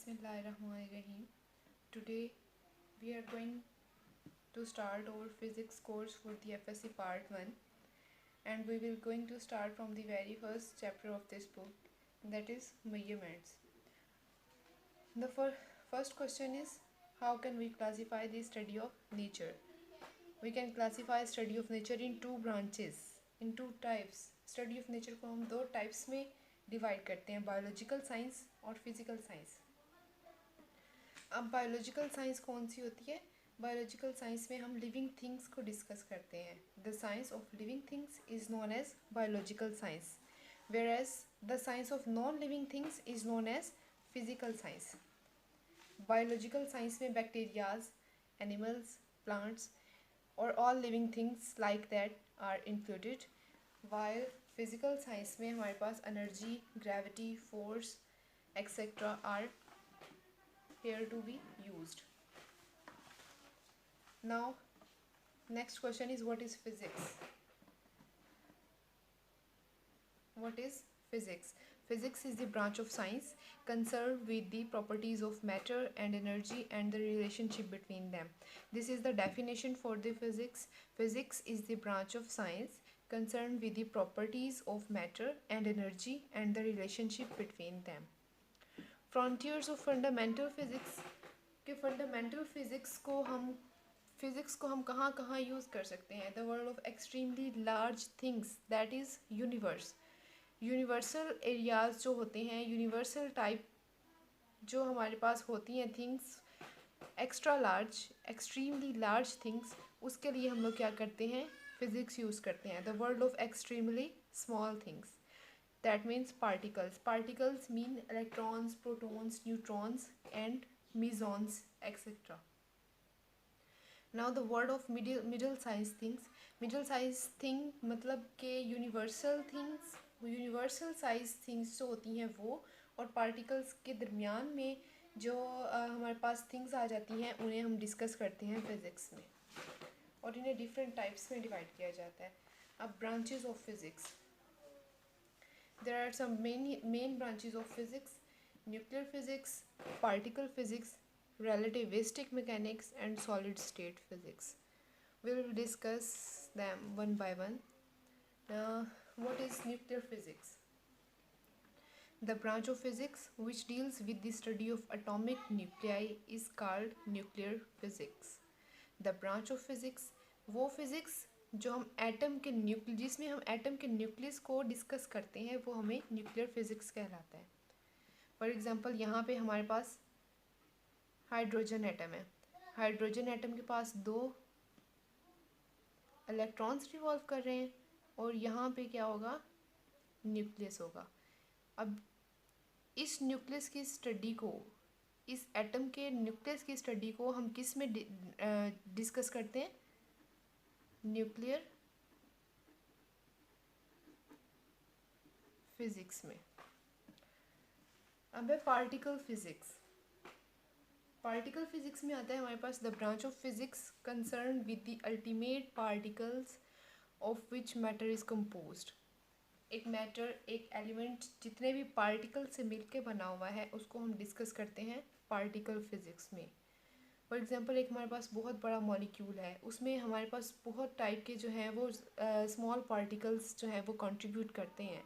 Bismillahirrahmanirrahim. Today we are going to start our physics course for the FSC part 1, and we will going to start from the very first chapter of this book, that is measurements. The first question is, how can we classify the study of nature? We can classify study of nature in two branches, in two types. Study of nature को हम दो types में divide करते हैं, biological science और physical science. अब biological science कौन सी होती है? बायोलॉजिकल साइंस में हम लिविंग थिंग्स को डिस्कस करते हैं. The science of living things is known as biological science, whereas the science of non living things is known as physical science. Biological science में bacterias, animals, plants और all living things like that are included, while physical science में हमारे पास energy, gravity, force etcetera are here to be used. Now next question is, what is physics? What is physics? Physics is the branch of science concerned with the properties of matter and energy and the relationship between them. This is the definition for the physics. Physics is the branch of science concerned with the properties of matter and energy and the relationship between them. Frontiers of fundamental physics के fundamental physics को हम कहाँ कहाँ use कर सकते हैं? The world of extremely large things, that is universe. Universal areas जो होते हैं, यूनिवर्सल टाइप जो हमारे पास होती हैं things, extra large, extremely large things, उसके लिए हम लोग क्या करते हैं? फिज़िक्स यूज़ करते हैं. The world of extremely small things, that means particles. Particles mean electrons, protons, neutrons and mesons etc. Now the word of middle size things. Middle size thing मतलब के universal things, universal size things जो होती हैं वो, और particles के दरमियान में जो हमारे पास things आ जाती हैं, उन्हें हम डिस्कस करते हैं फिज़िक्स में, और इन्हें डिफरेंट टाइप्स में डिवाइड किया जाता है. अब branches of physics. There are some main branches of physics: nuclear physics, particle physics, relativistic mechanics and solid state physics. We will discuss them one by one. Now, what is nuclear physics? The branch of physics which deals with the study of atomic nuclei is called nuclear physics. The branch of physics, वो physics जो हम atom के जिसमें हम atom के nucleus को discuss करते हैं, वो हमें न्यूक्लियर फिज़िक्स कहलाता है. फॉर एग्ज़ाम्पल यहाँ पे हमारे पास हाइड्रोजन एटम है. हाइड्रोजन एटम के पास 2 इलेक्ट्रॉन्स रिवॉल्व कर रहे हैं, और यहाँ पे क्या होगा? न्यूक्लियस होगा. अब इस न्यूक्लियस की स्टडी को, इस एटम के न्यूक्लियस की स्टडी को हम किस में डिस्कस करते हैं? न्यूक्लियर फिजिक्स में. अब है पार्टिकल फिजिक्स. पार्टिकल फिजिक्स में आता है हमारे पास the branch of physics concern with the ultimate particles of which matter is composed. एक मैटर, एक एलिमेंट जितने भी पार्टिकल से मिलके बना हुआ है, उसको हम डिस्कस करते हैं पार्टिकल फिजिक्स में. फॉर एग्ज़ाम्पल एक हमारे पास बहुत बड़ा मॉलिक्यूल है, उसमें हमारे पास बहुत टाइप के जो हैं वो स्मॉल पार्टिकल्स जो हैं वो कंट्रीब्यूट करते हैं.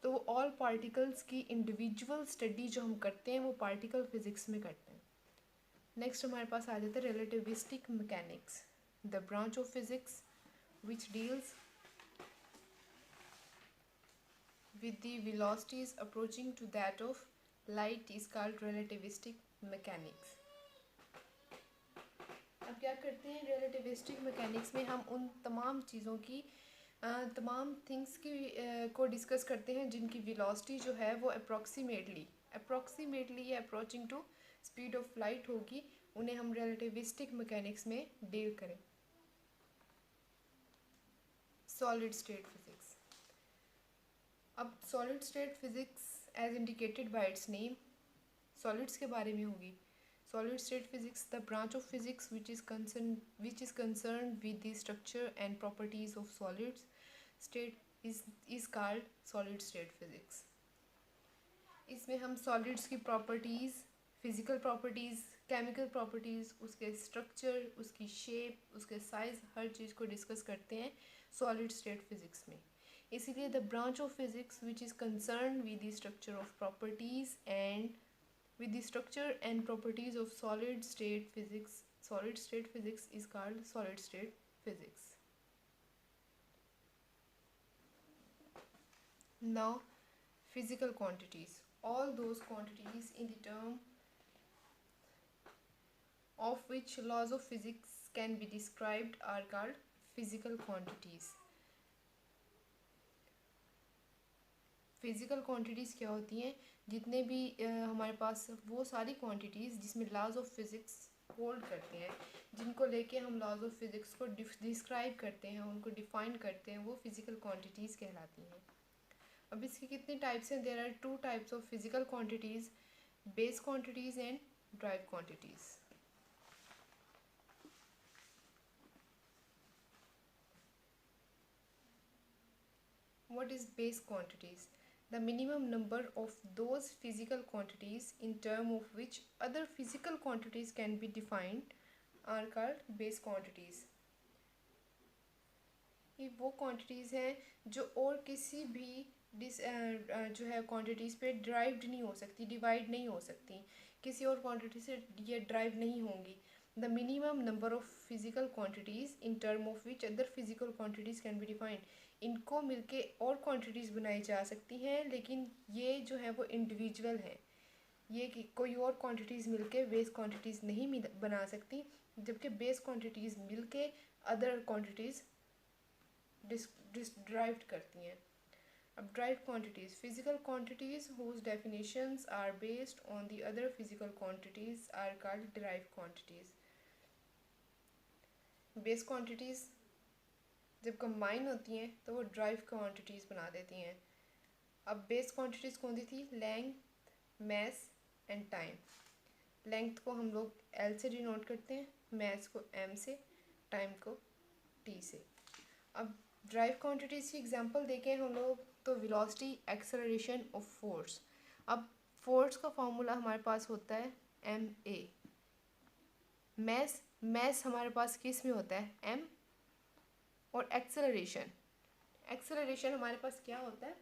तो ऑल पार्टिकल्स की इंडिविजुअल स्टडी जो हम करते हैं वो पार्टिकल फिजिक्स में करते हैं. नेक्स्ट हमारे पास आ जाता है relativistic mechanics. The branch of physics which deals with the velocities approaching to that of light is called relativistic mechanics. अब क्या करते हैं? रिलेटिविस्टिक मैकेनिक्स में हम उन तमाम चीज़ों की, तमाम थिंग्स की को डिस्कस करते हैं जिनकी वेलोसिटी जो है वो अप्रॉक्सीमेटली या approaching to speed of light होगी, उन्हें हम रिलेटिविस्टिक मैकेनिक्स में डील करें. Solid state physics. अब solid state physics as indicated by its name solids के बारे में होगी. Solid state physics, the branch of physics which is concerned with the structure and properties of solids state is called solid state physics. इसमें हम solids की properties, physical properties, chemical properties, उसके structure, उसकी shape, उसके size, हर चीज़ को discuss करते हैं solid state physics में। इसीलिए the branch of physics which is concern with the structure of properties and with the structure and properties of solid state physics is called solid state physics. Now, physical quantities, all those quantities in the term of which laws of physics can be described are called physical quantities. Physical quantities क्या होती हैं? जितने भी हमारे पास वो सारी quantities जिसमें laws of physics hold करते हैं, जिनको लेके हम लॉज ऑफ फिज़िक्स को डिस्क्राइब करते हैं, उनको डिफ़ाइन करते हैं, वो फिज़िकल क्वांटिटीज़ कहलाती हैं। अब इसकी कितनी टाइप्स हैं? There are two types of physical quantities, base quantities and drive quantities. What is base quantities? The minimum number of those physical quantities in terms of which other physical quantities can be defined are called base quantities. ये वो quantities हैं जो और किसी भी जो है quantities पे ड्राइव्ड नहीं हो सकती, डिवाइड नहीं हो सकती, किसी और क्वांटिटी से ये ड्राइव नहीं होंगी। The minimum number of physical quantities in term of which other physical quantities can be defined. इनको मिलके और क्वांटिटीज़ बनाई जा सकती हैं, लेकिन ये जो है वो इंडिविजुअल है। ये कि कोई और क्वांटिटीज़ मिलके बेस क्वांटिटीज़ नहीं बना सकती, जबकि बेस क्वांटिटीज़ मिलके अदर क्वांटिटीज़ डिराइव्ड करती हैं। अब drive quantities, physical quantities whose definitions are based on the other physical quantities are called derived quantities. Base quantities जब कंबाइन होती हैं तो वो ड्राइव क्वांटिटीज़ बना देती हैं। अब बेस क्वांटिटीज़ कौन सी थी? Length, mass and time. Length को हम लोग एल से डिनोट करते हैं, मैस को एम से, टाइम को टी से। अब ड्राइव क्वांटिटीज़ की एग्जांपल देखें हम लोग तो वेलोसिटी, एक्सेलरेशन और फोर्स। अब फोर्स का फॉर्मूला हमारे पास होता है एम ए। मैस हमारे पास किस में होता है? एम। और एक्सेलरेशन हमारे पास क्या होता है?